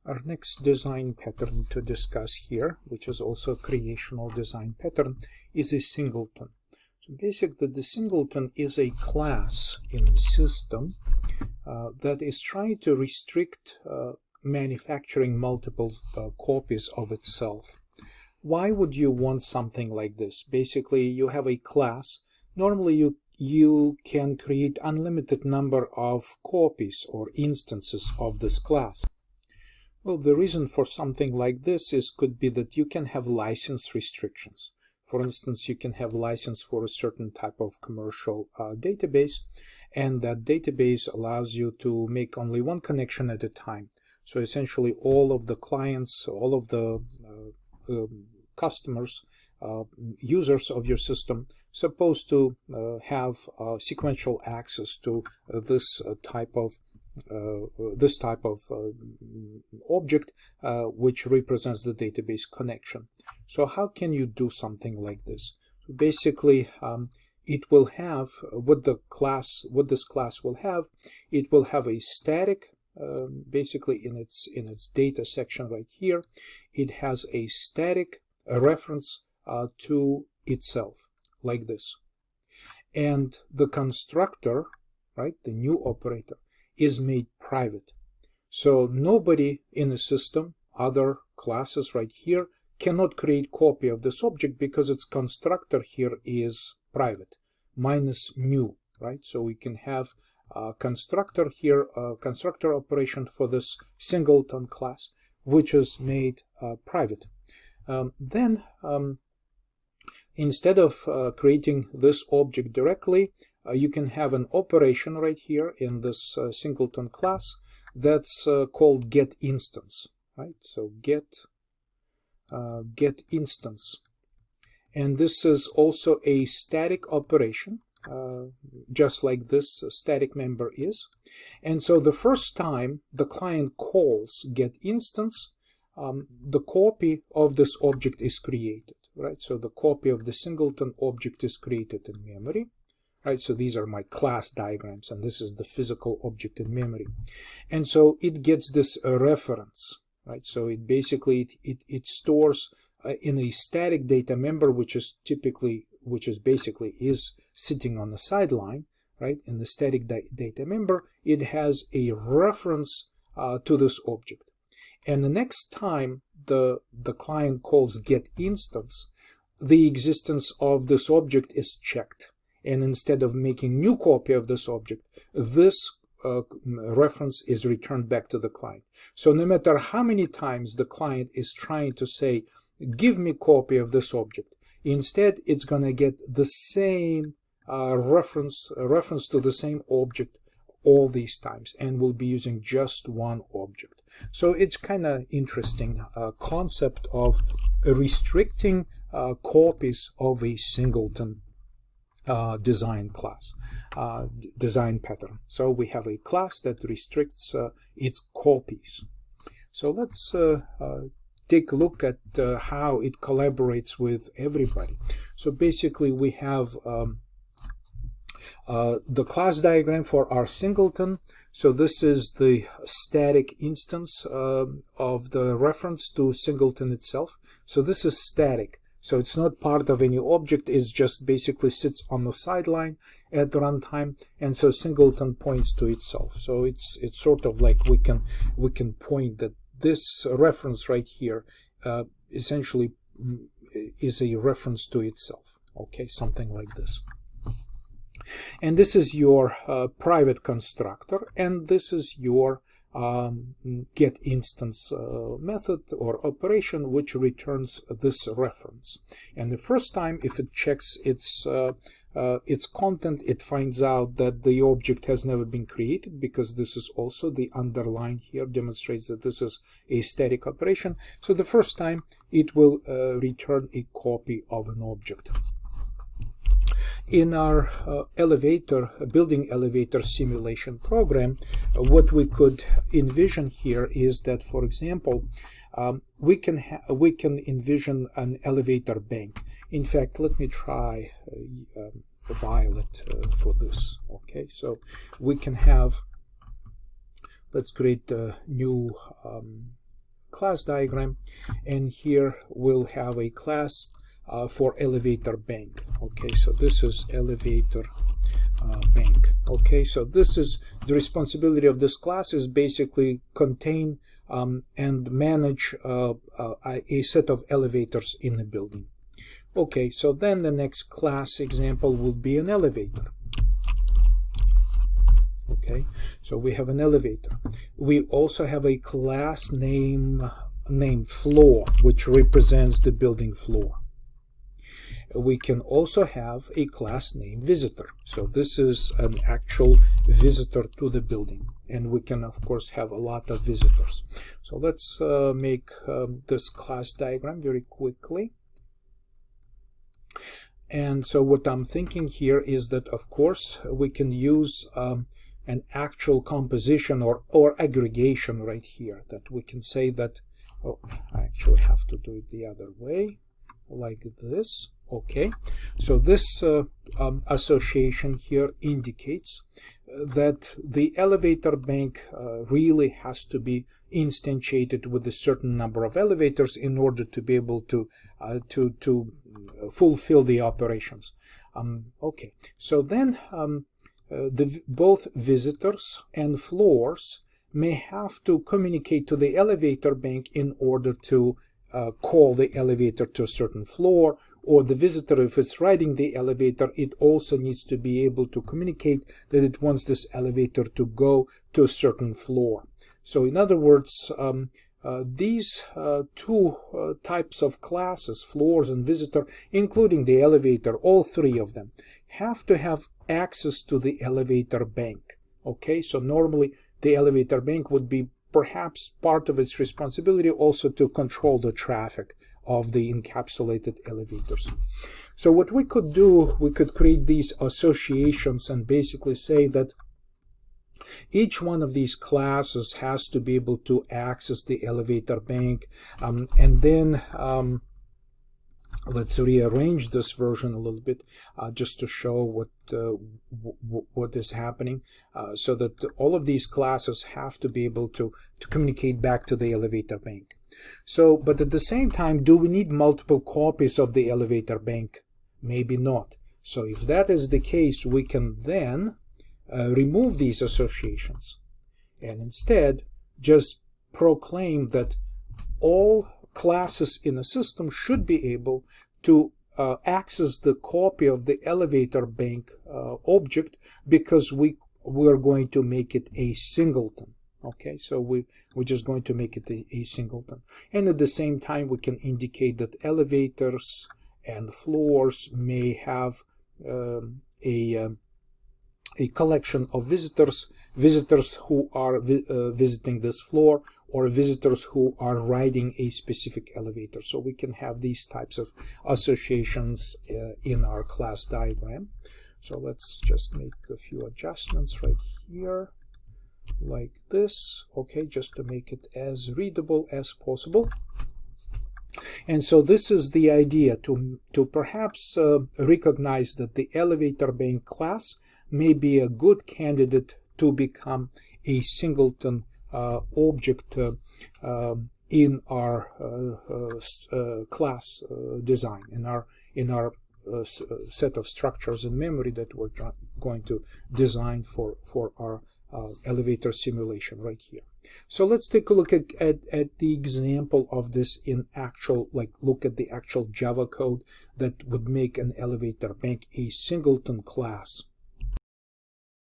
Our next design pattern to discuss here, which is also a creational design pattern, is a singleton. So basically, the singleton is a class in the system that is trying to restrict manufacturing multiple copies of itself. Why would you want something like this? Basically, you have a class. Normally, you can create unlimited number of copies or instances of this class. Well, the reason for something like this could be that you can have license restrictions. For instance, you can have license for a certain type of commercial database, and that database allows you to make only one connection at a time. So essentially, all of the clients, all of the customers, users of your system, supposed to have sequential access to this type of object which represents the database connection. So how can you do something like this? So basically, it will have what this class will have. It will have a static. Basically, in its data section right here, it has a static reference to itself, like this. And the constructor, right, the new operator, is made private. So nobody in the system, other classes right here, cannot create copy of this object because its constructor here is private, minus new, right? So we can have a constructor here, a constructor operation for this singleton class, which is made private. Then instead of creating this object directly, you can have an operation right here in this singleton class that's called get instance, right? So get instance, and this is also a static operation, just like this static member is. And so the first time the client calls get instance, the copy of this object is created, right? So the copy of the singleton object is created in memory. Right, so these are my class diagrams, and this is the physical object in memory. And so it gets this reference, right? So it basically it stores in a static data member, which is basically sitting on the sideline, right? In the static data member, it has a reference to this object. And the next time the client calls get instance, the existence of this object is checked. And instead of making new copy of this object, this reference is returned back to the client. So no matter how many times the client is trying to say, give me copy of this object, instead it's going to get the same reference to the same object all these times, and will be using just one object. So it's kind of interesting concept of restricting copies of a singleton design class, design pattern. So we have a class that restricts its copies. So let's take a look at how it collaborates with everybody. So basically, we have the class diagram for our singleton. So this is the static instance of the reference to singleton itself. So this is static. So it's not part of any object, it just basically sits on the sideline at runtime, and so singleton points to itself. So it's sort of like we can point that this reference right here essentially is a reference to itself. Okay, something like this. And this is your private constructor, and this is your get instance method or operation, which returns this reference. And the first time, if it checks its content, it finds out that the object has never been created, because this is also the underline here demonstrates that this is a static operation. So the first time it will return a copy of an object. In our building elevator simulation program, what we could envision here is that, for example, we can envision an elevator bank. In fact, let me try violet for this. Okay, so we can have, let's create a new class diagram, and here we'll have a class for elevator bank. Okay, so this is elevator bank. Okay, so this is the responsibility of this class, is basically contain and manage a set of elevators in a building. Okay, so then the next class example will be an elevator. Okay, so we have an elevator. We also have a class named floor, which represents the building floor. We can also have a class named visitor. So this is an actual visitor to the building, and we can of course have a lot of visitors. So let's make this class diagram very quickly. And so what I'm thinking here is that of course we can use an actual composition or aggregation right here, that we can say that, oh, I actually have to do it the other way, like this. Okay, so this association here indicates that the elevator bank really has to be instantiated with a certain number of elevators in order to be able to fulfill the operations. Okay, so then both visitors and floors may have to communicate to the elevator bank in order to call the elevator to a certain floor, or the visitor, if it's riding the elevator, it also needs to be able to communicate that it wants this elevator to go to a certain floor. So in other words, these two types of classes, floors and visitor, including the elevator, all three of them, have to have access to the elevator bank. Okay, so normally the elevator bank would be perhaps part of its responsibility also to control the traffic of the encapsulated elevators. So what we could do, we could create these associations and basically say that each one of these classes has to be able to access the elevator bank, and then let's rearrange this version a little bit just to show what is happening, so that all of these classes have to be able to communicate back to the elevator bank. So, but at the same time, do we need multiple copies of the elevator bank? Maybe not. So if that is the case, we can then remove these associations and instead just proclaim that all classes in a system should be able to access the copy of the elevator bank object, because we're going to make it a singleton. Okay, so we're just going to make it a singleton. And at the same time, we can indicate that elevators and floors may have a collection of visitors who are visiting this floor, or visitors who are riding a specific elevator. So we can have these types of associations in our class diagram. So let's just make a few adjustments right here, like this, okay, just to make it as readable as possible. And so this is the idea, to perhaps recognize that the elevator bank class may be a good candidate to become a singleton object in our class design, in our set of structures in memory that we're going to design for our elevator simulation right here. So let's take a look at the example of this in actual, look at the actual Java code that would make an elevator bank a singleton class.